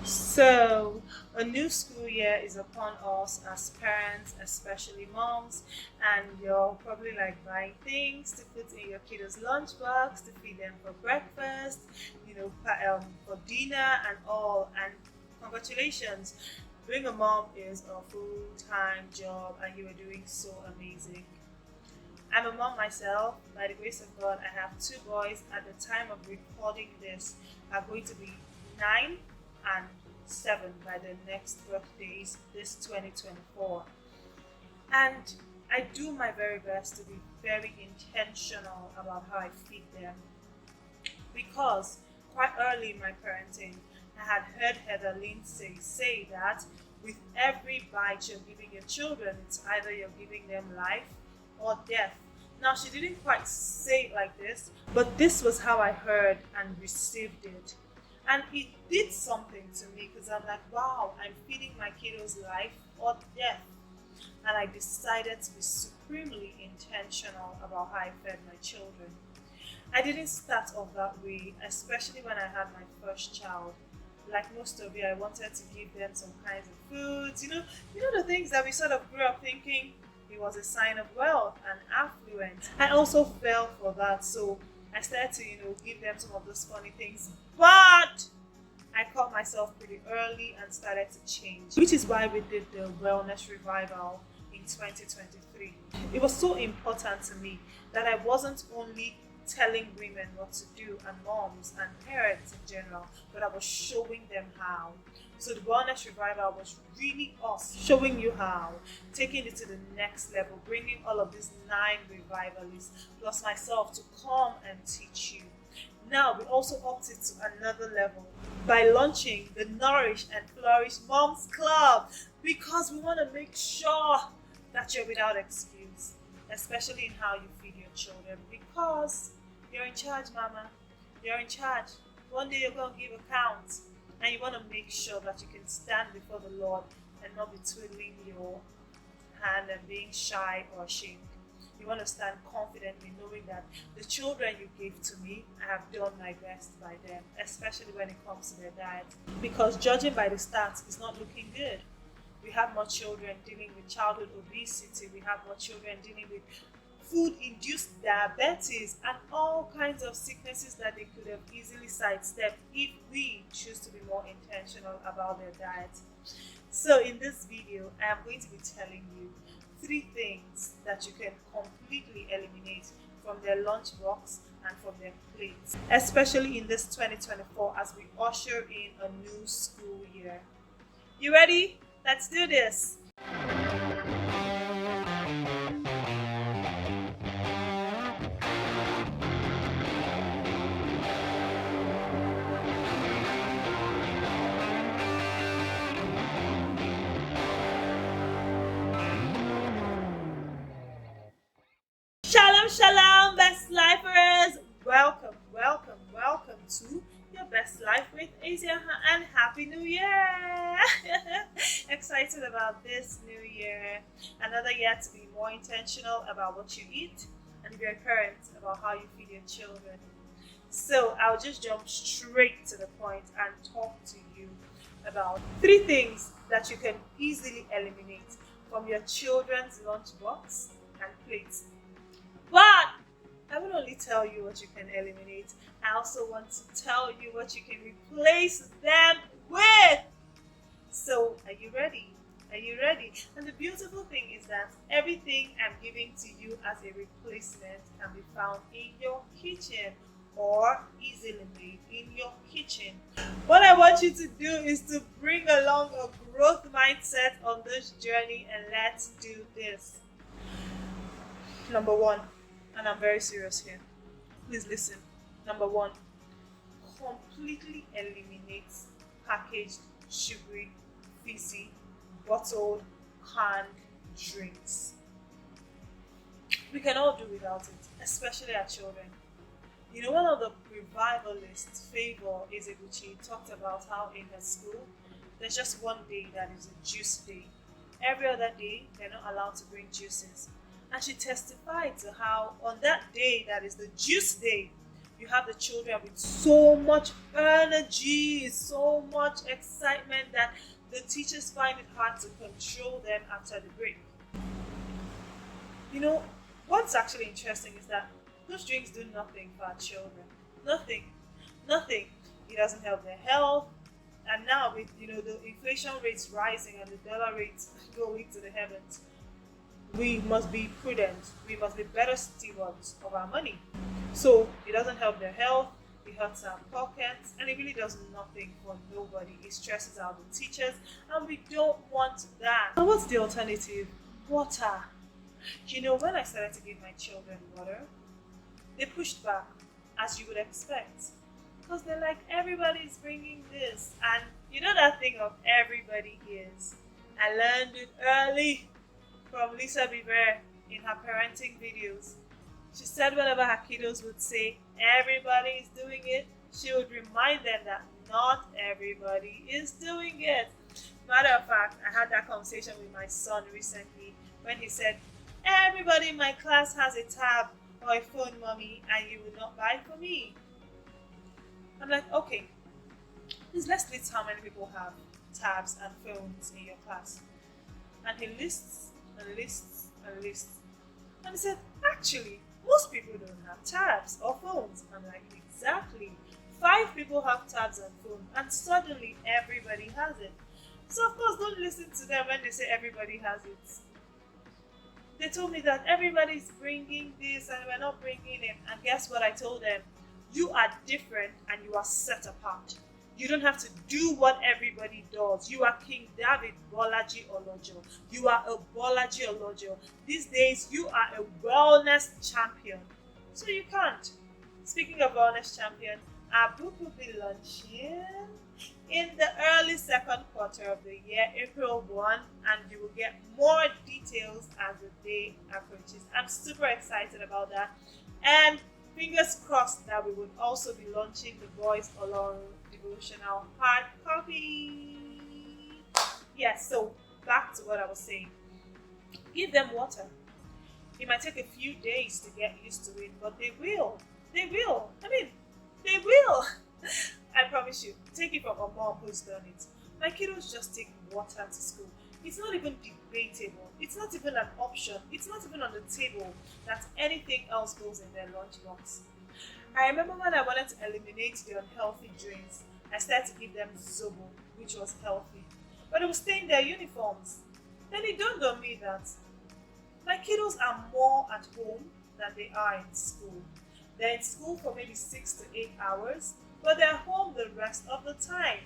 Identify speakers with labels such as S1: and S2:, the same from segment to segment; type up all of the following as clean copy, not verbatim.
S1: So, a new school year is upon us as parents, especially moms, and you're probably like buying things to put in your kiddos' lunchbox to feed them for breakfast, for dinner and all. And congratulations, being a mom is a full-time job, and you are doing so amazing. I'm a mom myself. By the grace of God, I have two boys. At the time of recording this, are going to be 9 and 7 by the next birthdays, this 2024. And I do my very best to be very intentional about how I feed them. Because quite early in my parenting, I had heard Heather Lindsay say that with every bite you're giving your children, it's either you're giving them life or death. Now, she didn't quite say it like this, but this was how I heard and received it. And it did something to me because I'm like, wow, I'm feeding my kiddos life or death. And I decided to be supremely intentional about how I fed my children. I didn't start off that way, especially when I had my first child. Like most of you, I wanted to give them some kinds of foods, the things that we sort of grew up thinking it was a sign of wealth and affluence. I also fell for that, so I started to, give them some of those funny things. But I caught myself pretty early and started to change, which is why we did the wellness revival in 2023. It was so important to me that I wasn't only telling women what to do and moms and parents in general, but I was showing them how. So the wellness revival was really us showing you how, taking it to the next level, bringing all of these 9 revivalists plus myself to come and teach you. Now we also upped it to another level by launching the Nourish and Flourish Moms Club, because we want to make sure that you're without excuse, especially in how you feed your children, because you're in charge, mama. You're in charge. One day you're going to give account, and you want to make sure that you can stand before the Lord and not be twiddling your hand and being shy or ashamed. You want to stand confidently knowing that the children you gave to me, I have done my best by them, especially when it comes to their diet. Because judging by the stats, it's not looking good. We have more children dealing with childhood obesity. We have more children dealing with food-induced diabetes and all kinds of sicknesses that they could have easily sidestepped if we choose to be more intentional about their diet. So in this video, I am going to be telling you 3 things that you can completely eliminate from their lunchbox and from their plates, especially in this 2024 as we usher in a new school year. You ready? Let's do this. Shalom, shalom, best lifers. Welcome to your best life with Asia, and happy new year. Excited about this new year, another year to be more intentional about what you eat, and if you're a parent, about how you feed your children. So I'll just jump straight to the point and talk to you about 3 things that you can easily eliminate from your children's lunchbox and plates. But I will only tell you what you can eliminate. I also want to tell you what you can replace them with. So, are you ready? Are you ready? And the beautiful thing is that everything I'm giving to you as a replacement can be found in your kitchen or easily made in your kitchen. What I want you to do is to bring along a growth mindset on this journey, and let's do this. Number 1. And I'm very serious here. Please listen. Number 1, completely eliminate packaged, sugary, fizzy, bottled, canned drinks. We can all do without it, especially our children. One of the revivalists, Favor Ezeguchi, talked about how in her school, there's just one day that is a juice day. Every other day, they're not allowed to bring juices. And she testified to how on that day that is the juice day, You have the children with so much energy, so much excitement that the teachers find it hard to control them after the break. You know, what's actually interesting is that those drinks do nothing for our children. Nothing. Nothing. It doesn't help their health. And now with the inflation rates rising and the dollar rates going to the heavens, we must be prudent. We must be better stewards of our money. So it doesn't help their health, it hurts our pockets, and it really does nothing for nobody. It stresses out the teachers, and we don't want that. And what's the alternative? Water. When I started to give my children water, they pushed back, as you would expect. Because they're like, everybody's bringing this. And you know that thing of everybody is. I learned it early from Lisa Beaver in her parenting videos. She said whenever her kiddos would say, everybody is doing it, she would remind them that not everybody is doing it. Matter of fact, I had that conversation with my son recently when he said, everybody in my class has a tab or a phone, mommy, and you will not buy for me. I'm like, okay, please let's list how many people have tabs and phones in your class. And he lists and lists and lists. And he said, actually, most people don't have tabs or phones. I'm like, exactly. 5 people have tabs and phones, and suddenly everybody has it. So of course, don't listen to them when they say everybody has it. They told me that everybody's bringing this and we're not bringing it. And guess what I told them? You are different and you are set apart. You don't have to do what everybody does. You are King David Bolaji Olojo. You are a Bolaji Olojo. These days, you are a wellness champion. So you can't. Speaking of wellness champion, our book will be launching in the early second quarter of the year, April 1, and you will get more details as the day approaches. I'm super excited about that. And fingers crossed that we would also be launching the Boys Along devotional hard copy. Yes, so back to what I was saying. Give them water. It might take a few days to get used to it, but they will. They will. They will. I promise you. Take it from a mom who's done it. My kiddos just take water to school. It's not even debatable. It's not even an option. It's not even on the table that anything else goes in their lunchbox. I remember when I wanted to eliminate the unhealthy drinks, I started to give them Zobo, which was healthy. But it was staying their uniforms. Then it dawned on me that my kiddos are more at home than they are in school. They're in school for maybe 6 to 8 hours, but they're home the rest of the time.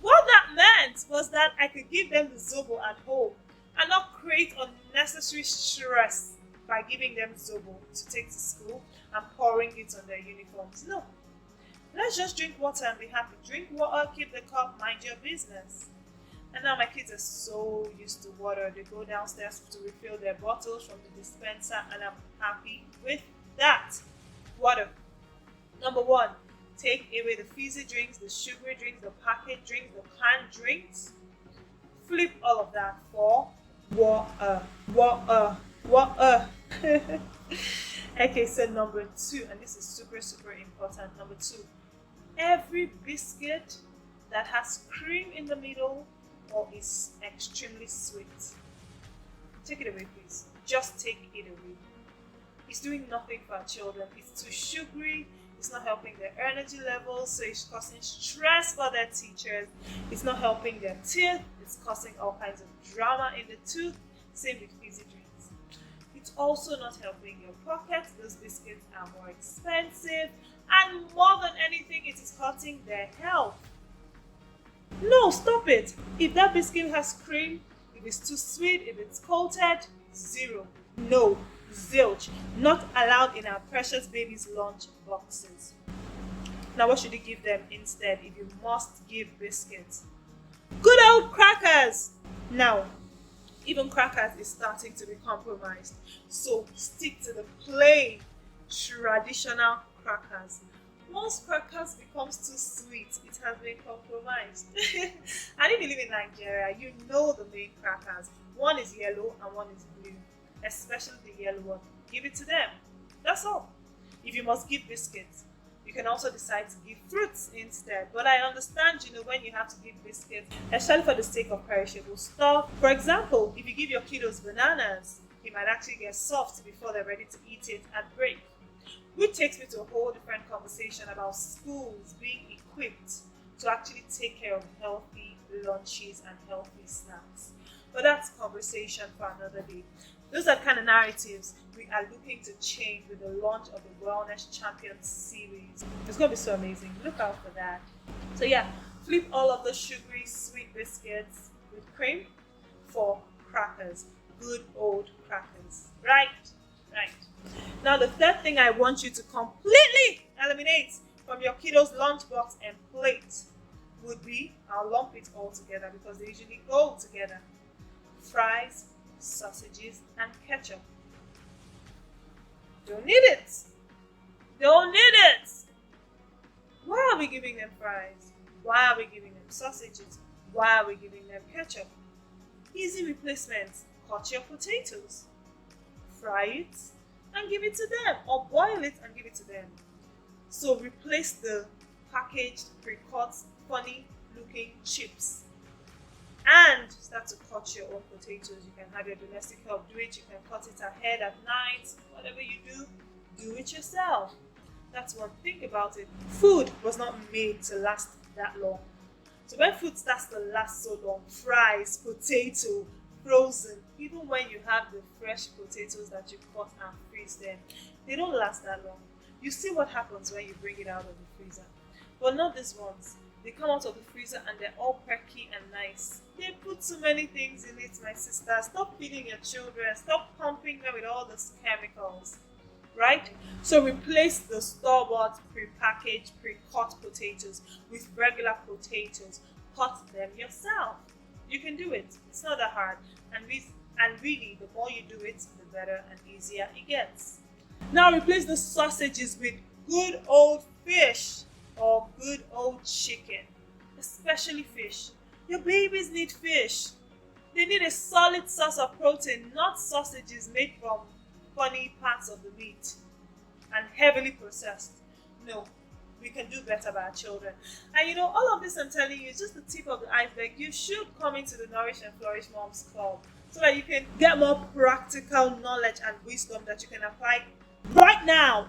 S1: What that meant was that I could give them the Zobo at home and not create unnecessary stress by giving them Zobo to take to school and pouring it on their uniforms. No. Let's just drink water and be happy. Drink water, keep the cup, mind your business. And now my kids are so used to water. They go downstairs to refill their bottles from the dispenser, and I'm happy with that. Water. Number 1, take away the fizzy drinks, the sugary drinks, the packaged drinks, the canned drinks. Flip all of that for water. Okay, so number 2, and this is super, super important. Number 2, every biscuit that has cream in the middle or is extremely sweet, take it away, please. Just take it away. It's doing nothing for our children. It's too sugary. It's not helping their energy levels, so it's causing stress for their teachers. It's not helping their teeth. It's causing all kinds of drama in the tooth. Same with fizzy drinks. It's also not helping your pocket. Those biscuits are more expensive, and more than anything, it is hurting their health. No, stop it. If that biscuit has cream, if it's too sweet, if it's coated, 0. No, zilch. Not allowed in our precious babies' lunch boxes. Now, what should you give them instead if you must give biscuits? Good old crackers. Now, even crackers is starting to be compromised. So stick to the plain, traditional crackers. Once crackers becomes too sweet, it has been compromised. And if you live in Nigeria, you know the main crackers. One is yellow and one is blue. Especially the yellow one. Give it to them. That's all. If you must give biscuits, You can also decide to give fruits instead. But I understand, when you have to give biscuits, especially for the sake of perishable stuff. For example, if you give your kiddos bananas, it might actually get soft before they're ready to eat it at break. Which takes me to a whole different conversation about schools being equipped to actually take care of healthy lunches and healthy snacks. But that's conversation for another day. Those are the kind of narratives we are looking to change with the launch of the Wellness Champions series. It's going to be so amazing. Look out for that. So yeah, flip all of the sugary sweet biscuits with cream for crackers. Good old crackers. Right. Now the third thing I want you to completely eliminate from your kiddos' lunchbox and plate would be, I'll lump it all together because they usually go together, fries, sausages, and ketchup. Don't need it. Why are we giving them fries? Why are we giving them sausages? Why are we giving them ketchup? Easy replacements. Cut your potatoes, fry it, and give it to them, or boil it and give it to them. So replace the packaged, pre-cut, funny looking chips and start to cut your own potatoes. You can have your domestic help do it. You can cut it ahead at night. Whatever you do it yourself. That's one thing about it. Food was not made to last that long. So when food starts to last so long, fries, potato, frozen, even when you have the fresh potatoes that you cut and freeze them, they don't last that long. You see what happens when you bring it out of the freezer. But not these ones. They come out of the freezer and they're all perky and nice. They put too many things in it, my sister. Stop feeding your children. Stop pumping them with all those chemicals. Right? So replace the store-bought, pre-packaged, pre-cut potatoes with regular potatoes. Cut them yourself. You can do it. It's not that hard. And really, the more you do it, the better and easier it gets. Now replace the sausages with good old fish or good old chicken, especially fish. Your babies need fish. They need a solid source of protein, not sausages made from funny parts of the meat and heavily processed. No, we can do better by our children. And all of this I'm telling you is just the tip of the iceberg. You should come into the Nourish and Flourish Moms Club so that you can get more practical knowledge and wisdom that you can apply right now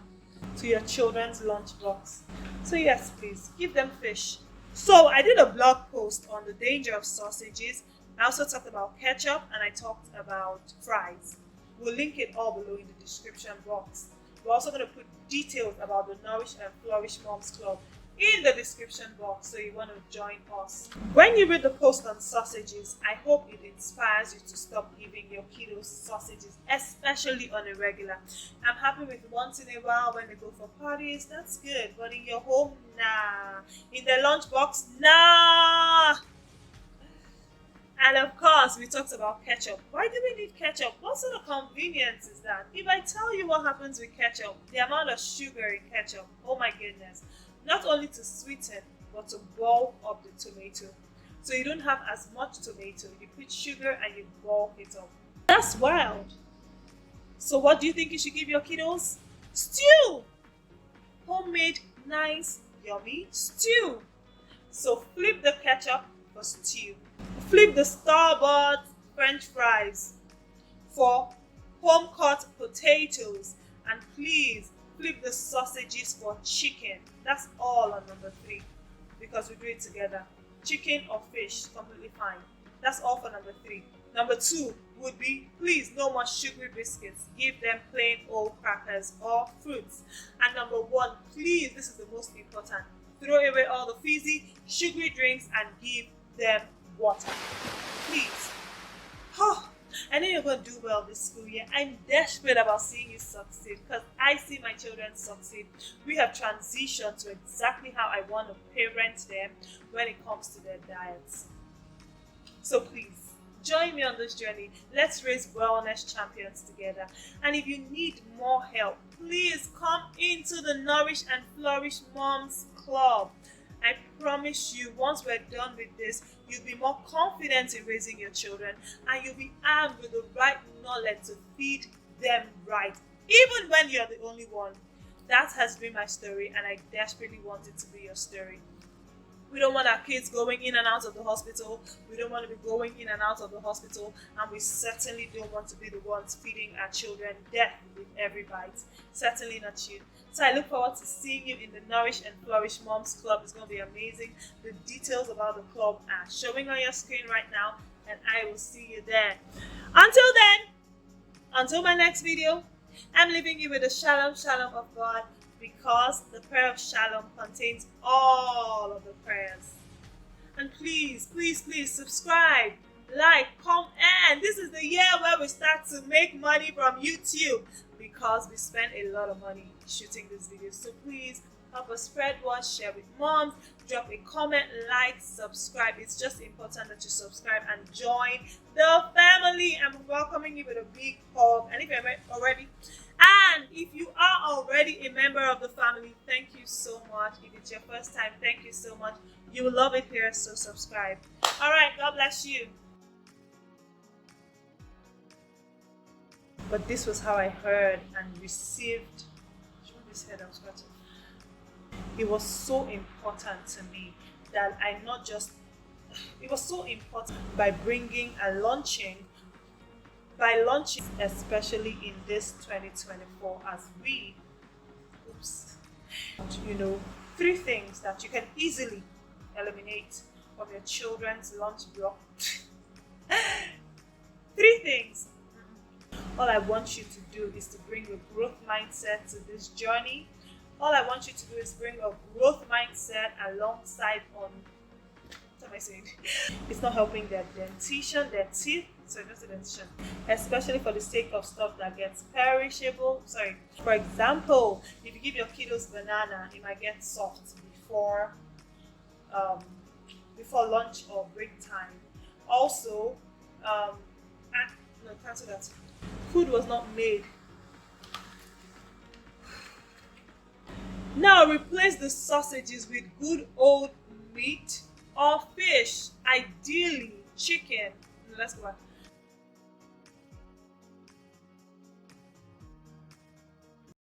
S1: to your children's lunchbox. So yes, please, give them fish. So I did a blog post on the danger of sausages. I also talked about ketchup and I talked about fries. We'll link it all below in the description box. We're also going to put details about the Nourish and Flourish Moms Club in the description box, so you want to join us. When you read the post on sausages, I hope it inspires you to stop giving your kiddos sausages, especially on a regular. I'm happy with once in a while when they go for parties, that's good. But in your home, nah. In their lunchbox, nah. And of course, we talked about ketchup. Why do we need ketchup? What sort of convenience is that? If I tell you what happens with ketchup, the amount of sugar in ketchup, oh my goodness. Not only to sweeten, but to bulk up the tomato. So you don't have as much tomato. You put sugar and you bulk it up. That's wild. So what do you think you should give your kiddos? Stew! Homemade, nice, yummy stew. So flip the ketchup for stew. Flip the store-bought French fries for home-cut potatoes. And please, flip the sausages for chicken. That's all on number 3 because we do it together. Chicken or fish, completely fine. That's all for number 3. Number 2 would be, please, no more sugary biscuits. Give them plain old crackers or fruits. And number 1, please, this is the most important. Throw away all the fizzy, sugary drinks and give them water. Please. Oh, I know you're going to do well this school year. I'm desperate about seeing you succeed because I see my children succeed. We have transitioned to exactly how I want to parent them when it comes to their diets. So please, join me on this journey. Let's raise wellness champions together. And if you need more help, please come into the Nourish and Flourish Moms Club. I promise you, once we're done with this, you'll be more confident in raising your children and you'll be armed with the right knowledge to feed them right, even when you're the only one. That has been my story, and I desperately want it to be your story. We don't want our kids going in and out of the hospital. We don't want to be going in and out of the hospital. And we certainly don't want to be the ones feeding our children death with every bite. Certainly not you. So I look forward to seeing you in the Nourish and Flourish Moms Club. It's going to be amazing. The details about the club are showing on your screen right now. And I will see you there. Until then, until my next video, I'm leaving you with the Shalom of God, because the prayer of Shalom contains all of the prayers. And please, please, please subscribe, like, comment. This is the year where we start to make money from YouTube, because we spend a lot of money shooting this video. So please help us spread word, share with moms, drop a comment, like, subscribe. It's just important that you subscribe and join the family. I'm welcoming you with a big hug. And if you're already, and if you are already a member of the family, thank you so much. If it's your first time, thank you so much. You will love it here, so subscribe. All right, God bless you. But this was how I heard and received. This head I'm scratching. It was so important to me that it was so important by bringing and launching, especially in this 2024, as we, 3 things that you can easily eliminate from your children's lunch block. 3 things. All I want you to do is to bring a growth mindset to this journey. All I want you to do is bring a growth mindset alongside what am I saying? It's not helping their dentition, their teeth. Sorry, not the dentition. Especially for the sake of stuff that gets perishable. Sorry. For example, if you give your kiddos banana, it might get soft before lunch or break time. Also, cancel that. Food was not made. Now replace the sausages with good old meat or fish, ideally chicken. Let's go back.